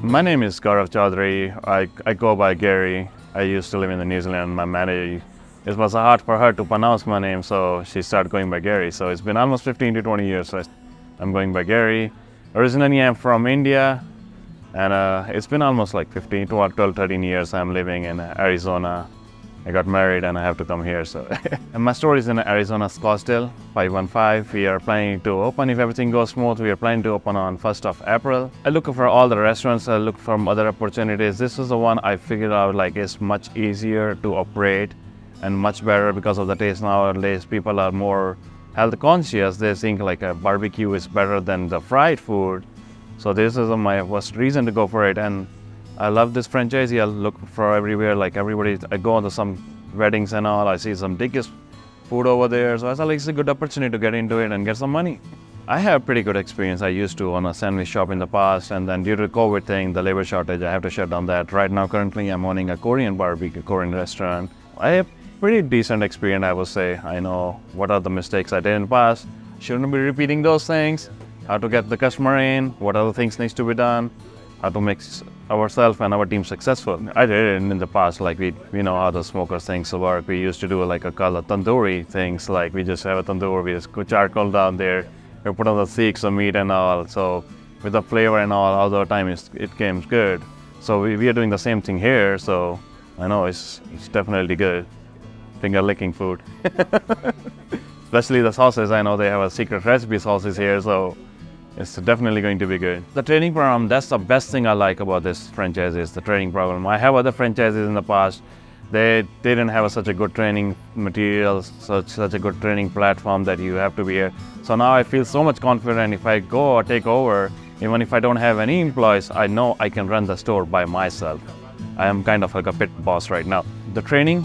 My name is Gaurav Chaudhary. I go by Gary. I used to live in New Zealand. My manager, it was hard for her to pronounce my name, so she started going by Gary. So it's been almost 15 to 20 years. So I'm going by Gary. Originally, I'm from India, and it's been almost like 15, 12, 13 years I'm living in Arizona. I got married and I have to come here. So and my store is in Arizona, Scottsdale, 515. We are planning to open, if everything goes smooth, we are planning to open on 1st of April. I look for all the restaurants, I look for other opportunities. This is the one I figured out like it's much easier to operate and much better because of the taste. Nowadays people are more health conscious. They think like a barbecue is better than the fried food. So this is my first reason to go for it. And I love this franchisee. I look for everywhere, like everybody. I go to some weddings and all. I see some Dickey's food over there. So I thought like, it's a good opportunity to get into it and get some money. I have pretty good experience. I used to own a sandwich shop in the past, and then due to the COVID thing, the labor shortage, I have to shut down that. Right now, currently, I'm owning a Korean BBQ, Korean restaurant. I have pretty decent experience, I would say. I know what are the mistakes I did in the past. Shouldn't be repeating those things. How to get the customer in. What other things needs to be done. How to make ourselves and our team successful. I did it in the past, like we know how the smokers things work. We used to do like a call tandoori things, like we just have a tandoor, we just put charcoal down there, we put on the steaks, the meat and all. So with the flavor and all the time it came good. So we are doing the same thing here. So I know it's definitely good. Finger licking food. Especially the sauces, I know they have a secret recipe sauces here, so it's definitely going to be good. The training program, that's the best thing I like about this franchise is the training program. I have other franchises in the past. They didn't have such a good training materials, such a good training platform that you have to be here. So now I feel so much confident if I go or take over, even if I don't have any employees, I know I can run the store by myself. I am kind of like a pit boss right now. The training,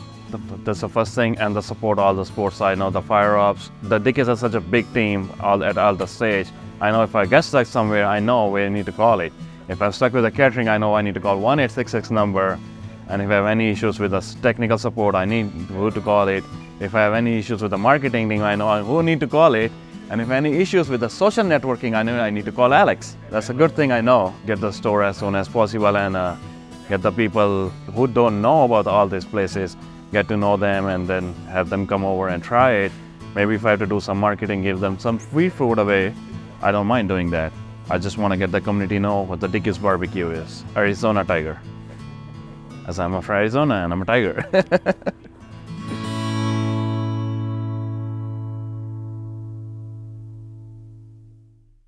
that's the first thing, and the support, all the sports side, the fire ops. The Dickeys are such a big team at all the stage. I know if I get stuck somewhere, I know where I need to call it. If I'm stuck with the catering, I know I need to call 1866 number. And if I have any issues with the technical support, I need who to call it. If I have any issues with the marketing thing, I know who need to call it. And if any issues with the social networking, I know I need to call Alex. That's a good thing I know. Get the store as soon as possible and get the people who don't know about all these places, get to know them and then have them come over and try it. Maybe if I have to do some marketing, give them some free food away, I don't mind doing that. I just want to get the community know what the Dickey's barbecue is. Arizona Tiger. As I'm from Arizona and I'm a tiger.